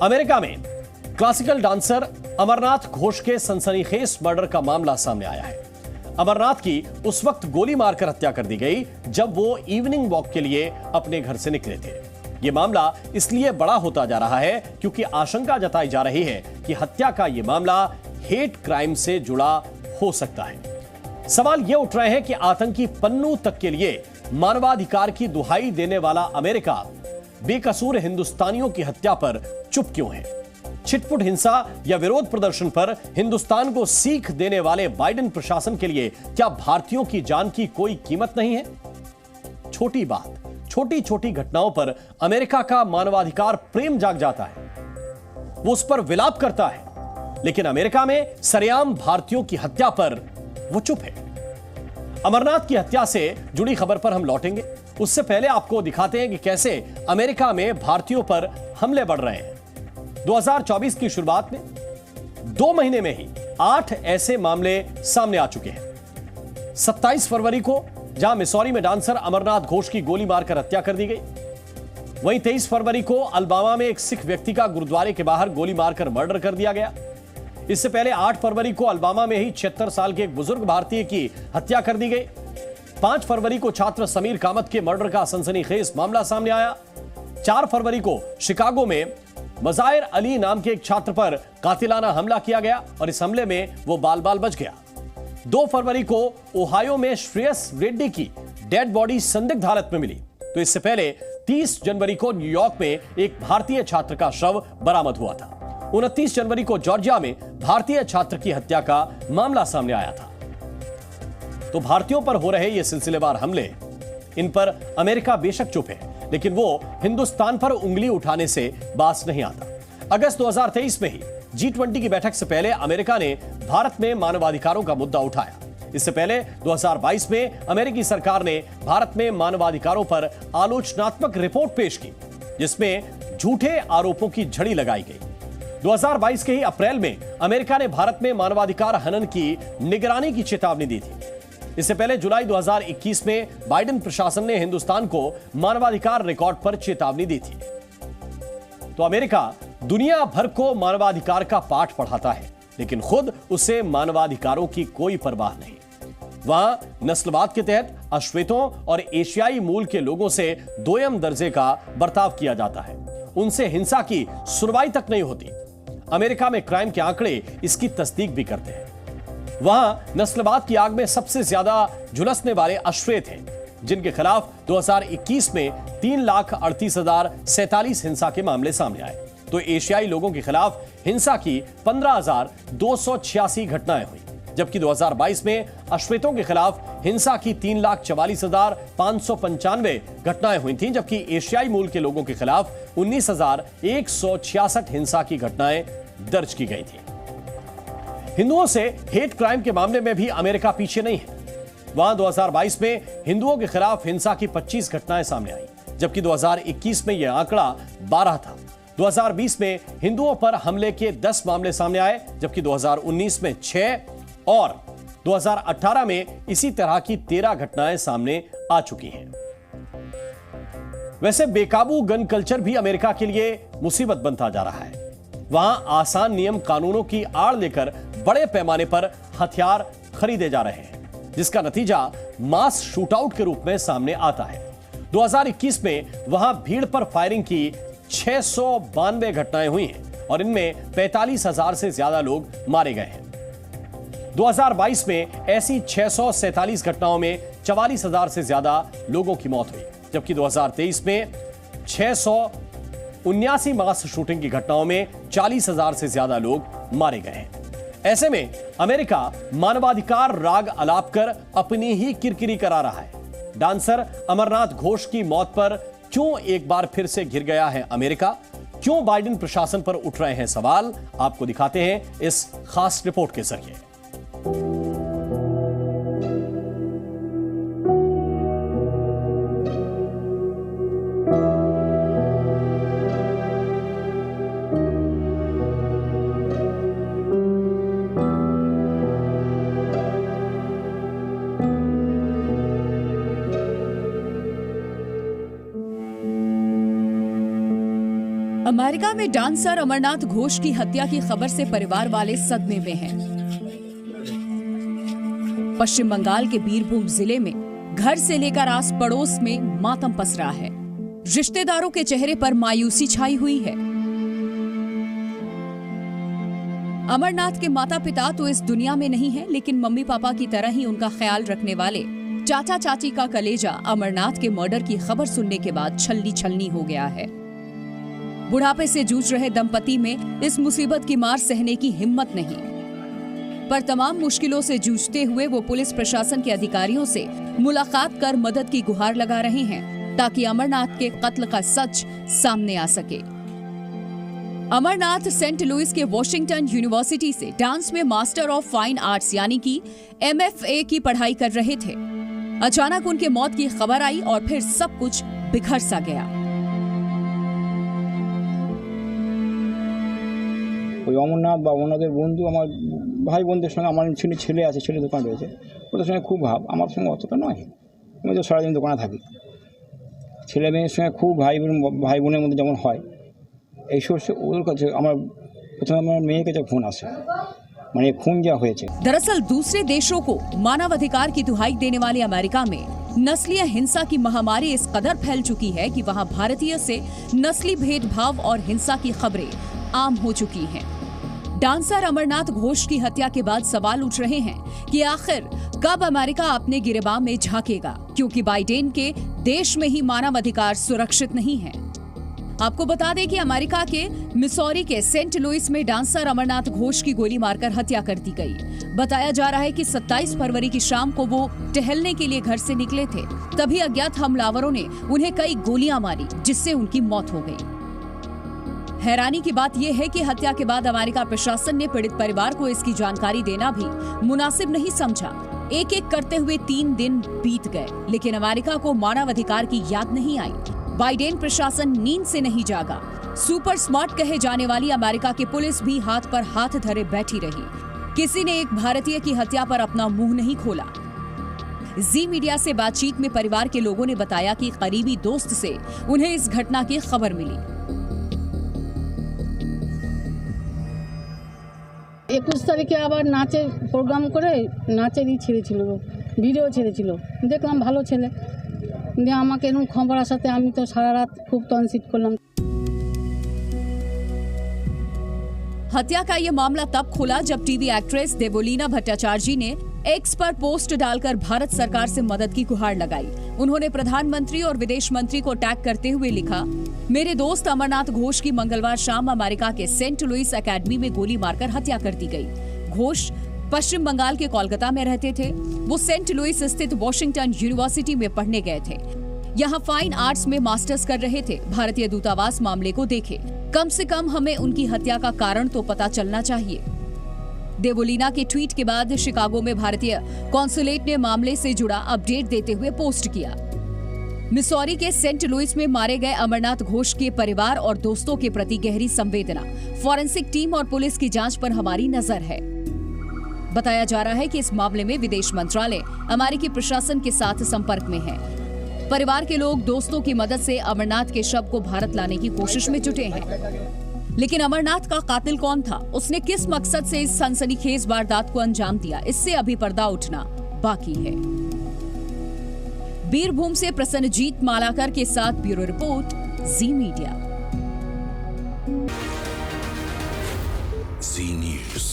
America में classical dancer Amarnath Ghosh के सनसनीखेज मर्डर का मामला सामने आया है। अमरनाथ की उस वक्त गोली मारकर हत्या कर दी गई जब वो इवनिंग वॉक के लिए अपने घर से निकले थे। यह मामला इसलिए बड़ा होता जा रहा है क्योंकि आशंका जताई जा रही है कि हत्या का यह मामला हेट क्राइम से जुड़ा हो सकता है। सवाल यह उठ रहे हैं कि आतंकी पन्नू तक के लिए मानवाधिकार की दुहाई देने वाला अमेरिका बेकसूर हिंदुस्तानियों की हत्या पर चुप क्यों है? छिटपुट हिंसा या विरोध प्रदर्शन पर हिंदुस्तान को सीख देने वाले बाइडेन प्रशासन के लिए क्या भारतीयों की जान की कोई कीमत नहीं है? छोटी बात, छोटी छोटी घटनाओं पर अमेरिका का मानवाधिकार प्रेम जाग जाता है, वो उस पर विलाप करता है, लेकिन अमेरिका में सरेआम भारतीयों की हत्या पर वो चुप है। अमरनाथ की हत्या से जुड़ी खबर पर हम लौटेंगे, उससे पहले आपको दिखाते हैं कि कैसे अमेरिका में भारतीयों पर हमले बढ़ रहे हैं। 2024 की शुरुआत में 2 महीने में ही 8 ऐसे मामले सामने आ चुके हैं। 27 फरवरी को जहां मिसौरी में डांसर अमरनाथ घोष की गोली मारकर हत्या कर दी गई, वहीं 23 फरवरी को अलबामा में एक सिख व्यक्ति का गुरुद्वारे के बाहर गोली मारकर मर्डर कर दिया गया। इससे पहले 8 फरवरी को अलबामा में ही 76 साल के एक बुजुर्ग भारतीय की हत्या कर दी गई। 5 फरवरी को छात्र समीर कामत के मर्डर का सनसनीखेज मामला सामने आया। 4 फरवरी को शिकागो में मजाहिर अली नाम के एक छात्र पर कातिलाना हमला किया गया और इस हमले में वो बाल बाल बच गया। 2 फरवरी को ओहायो में श्रेयस रेड्डी की डेड बॉडी संदिग्ध हालत में मिली। तो इससे पहले 30 जनवरी को न्यूयॉर्क में एक भारतीय छात्र का शव बरामद हुआ था। 29 जनवरी को जॉर्जिया में भारतीय छात्र की हत्या का मामला सामने आया था। तो भारतीयों पर हो रहे ये सिलसिलेवार हमले, इन पर अमेरिका बेशक चुप है, लेकिन वो हिंदुस्तान पर उंगली उठाने से बाज नहीं आता। अगस्त 2023 में ही G20 की बैठक से पहले अमेरिका ने भारत में मानवाधिकारों का मुद्दा उठाया। इससे पहले 2022 में अमेरिकी सरकार ने भारत में मानवाधिकारों पर आलोचनात्मक रिपोर्ट पेश की, जिसमें झूठे आरोपों की झड़ी लगाई गई। 2022 के ही अप्रैल में अमेरिका ने भारत में मानवाधिकार हनन की निगरानी की चेतावनी दी थी। इससे पहले जुलाई 2021 में बाइडेन प्रशासन ने हिंदुस्तान को मानवाधिकार रिकॉर्ड पर चेतावनी दी थी। तो अमेरिका दुनिया भर को मानवाधिकार का पाठ पढ़ाता है, लेकिन खुद उसे मानवाधिकारों की कोई परवाह नहीं। वहां नस्लवाद के तहत अश्वेतों और एशियाई मूल के लोगों से दोयम दर्जे का बर्ताव किया जाता है। उनसे हिंसा की सुनवाई तक नहीं होती। अमेरिका में क्राइम के आंकड़े इसकी तस्दीक भी करते हैं। वहां नस्लवाद की आग में सबसे ज्यादा झुलसने वाले अश्वेत हैं, जिनके खिलाफ 2021 में 3,38,047 हिंसा के मामले सामने आए। तो एशियाई लोगों के खिलाफ हिंसा की 15,286 घटनाएं हुई, जबकि 2022 में अश्वेतों के खिलाफ हिंसा की 3,44,595 घटनाएं हुई थीं, जबकि एशियाई मूल के लोगों के खिलाफ 19,166 हिंसा की घटनाएं दर्ज की गई थी। हिंदुओं से हेट क्राइम के मामले में भी अमेरिका पीछे नहीं है। वहां 2022 में हिंदुओं के खिलाफ हिंसा की 25 घटनाएं सामने आई, जबकि 2021 में यह आंकड़ा 12 था। 2020 में हिंदुओं पर हमले के 10 मामले सामने आए, जबकि 2019 में 6 और 2018 में इसी तरह की 13 घटनाएं सामने आ चुकी हैं। वैसे बेकाबू गन कल्चर भी अमेरिका के लिए मुसीबत बनता जा रहा है। वहां आसान नियम कानूनों की आड़ लेकर बड़े पैमाने पर हथियार खरीदे जा रहे हैं, जिसका नतीजा मास शूटआउट के रूप में सामने आता है। 2021 में वहां भीड़ पर फायरिंग की 692 घटनाएं हुई हैं और इनमें 45,000 से ज्यादा लोग मारे गए हैं। 2022 में ऐसी 647 घटनाओं में 44,000 से ज्यादा लोगों की मौत हुई, जबकि 2023 में 679 मास शूटिंग की घटनाओं में 40,000 से ज्यादा लोग मारे गए हैं। ऐसे में अमेरिका मानवाधिकार राग अलाप कर अपनी ही किरकिरी करा रहा है। डांसर अमरनाथ घोष की मौत पर क्यों एक बार फिर से घिर गया है अमेरिका? क्यों बाइडेन प्रशासन पर उठ रहे हैं सवाल? आपको दिखाते हैं इस खास रिपोर्ट के जरिए। अमेरिका में डांसर अमरनाथ घोष की हत्या की खबर से परिवार वाले सदमे में हैं। पश्चिम बंगाल के बीरभूम जिले में घर से लेकर आस पड़ोस में मातम पसरा है। रिश्तेदारों के चेहरे पर मायूसी छाई हुई है। अमरनाथ के माता पिता तो इस दुनिया में नहीं है, लेकिन मम्मी पापा की तरह ही उनका ख्याल रखने वाले चाचा चाची का कलेजा अमरनाथ के मर्डर की खबर सुनने के बाद छलनी छलनी हो गया है। बुढ़ापे से जूझ रहे दंपति में इस मुसीबत की मार सहने की हिम्मत नहीं, पर तमाम मुश्किलों से जूझते हुए वो पुलिस प्रशासन के अधिकारियों से मुलाकात कर मदद की गुहार लगा रहे हैं ताकि अमरनाथ के कत्ल का सच सामने आ सके। अमरनाथ सेंट लुइस के वॉशिंगटन यूनिवर्सिटी से डांस में मास्टर ऑफ फाइन आर्ट्स यानी कि MFA की पढ़ाई कर रहे थे। अचानक उनके मौत की खबर आई और फिर सब कुछ बिखर सा गया। ওই অমরনাথ বা ওনাদের বন্ধু আমার ভাই বোনদের সঙ্গে আমার ছেলে আছে, ছেলে দোকান রয়েছে, ওদের সঙ্গে খুব ভাব। আমার সঙ্গে অতটা নয়, আমি তো সারাদিন দোকানে থাকি। ছেলে মেয়ের সঙ্গে খুব ভাই বোনের মধ্যে যেমন হয় এই সোর্সে ওদের কাছে আমার প্রথমে আমার মেয়ের কাছে ফোন আসে, মানে खून যা হয়েছে। दरअसल दूसरे देशों को मानवाधिकार की दुहाई देने वाले अमेरिका में नस्लीय हिंसा की महामारी इस कदर फैल चुकी है कि वहां भारतीय से नस्ली भेदभाव और हिंसा की खबरें आम हो चुकी हैं। डांसर अमरनाथ घोष की हत्या के बाद सवाल उठ रहे हैं कि आखिर कब अमेरिका अपने गिरेबान में झांकेगा, क्योंकि बाइडेन के देश में ही मानवाधिकार सुरक्षित नहीं है। आपको बता दें कि अमेरिका के मिसौरी के सेंट लुइस में डांसर अमरनाथ घोष की गोली मारकर हत्या कर दी गई। बताया जा रहा है कि 27 फरवरी की शाम को वो टहलने के लिए घर से निकले थे, तभी अज्ञात हमलावरों ने उन्हें कई गोलियां मारी, जिससे उनकी मौत हो गई। हैरानी की बात यह है कि हत्या के बाद अमेरिका प्रशासन ने पीड़ित परिवार को इसकी जानकारी देना भी मुनासिब नहीं समझा। एक एक करते हुए 3 दिन बीत गए, लेकिन अमेरिका को मानवाधिकार की याद नहीं आई। बाइडेन प्रशासन नींद से नहीं जागा। सुपर स्मार्ट कहे जाने वाली अमेरिका की पुलिस भी हाथ पर हाथ धरे बैठी रही। किसी ने एक भारतीय की हत्या पर अपना मुंह नहीं खोला। जी मीडिया से बातचीत में परिवार के लोगों ने बताया कि करीबी दोस्त से उन्हें इस घटना की खबर मिली। 21 তারিখে আবার নাচের প্রোগ্রাম করে নাচেরই ছেড়েছিল, ভিডিও ছেড়েছিল। দেখলাম ভালো ছেলে, দিয়ে আমাকে এরকম খবর আসাতে আমি তো সারা রাত খুব তনসিট করলাম। हत्या का ये मामला तब खुला जब टीवी एक्ट्रेस देवोलीना भट्टाचार्य ने एक्स पर पोस्ट डालकर भारत सरकार से मदद की गुहार लगाई। उन्होंने प्रधानमंत्री और विदेश मंत्री को टैग करते हुए लिखा, मेरे दोस्त अमरनाथ घोष की मंगलवार शाम अमेरिका के सेंट लुइस एकेडमी में गोली मारकर हत्या कर दी गई। घोष पश्चिम बंगाल के कोलकाता में रहते थे। वो सेंट लुइस स्थित वॉशिंगटन यूनिवर्सिटी में पढ़ने गए थे। यहाँ फाइन आर्ट्स में मास्टर्स कर रहे थे। भारतीय दूतावास मामले को देखे। कम से कम हमें उनकी हत्या का कारण तो पता चलना चाहिए। देवोलीना के ट्वीट के बाद शिकागो में भारतीय कॉन्सुलेट ने मामले से जुड़ा अपडेट देते हुए पोस्ट किया, मिसौरी के सेंट लुइस में मारे गए अमरनाथ घोष के परिवार और दोस्तों के प्रति गहरी संवेदना। फॉरेंसिक टीम और पुलिस की जांच पर हमारी नजर है। बताया जा रहा है कि इस मामले में विदेश मंत्रालय अमेरिकी प्रशासन के साथ संपर्क में है। परिवार के लोग दोस्तों की मदद से अमरनाथ के शव को भारत लाने की कोशिश में जुटे हैं। लेकिन अमरनाथ का कातिल कौन था, उसने किस मकसद से इस सनसनीखेज वारदात को अंजाम दिया, इससे अभी पर्दा उठना बाकी है। बीरभूम से प्रसन्नजीत मालाकर के साथ ब्यूरो रिपोर्ट, जी मीडिया। जी न्यूज़।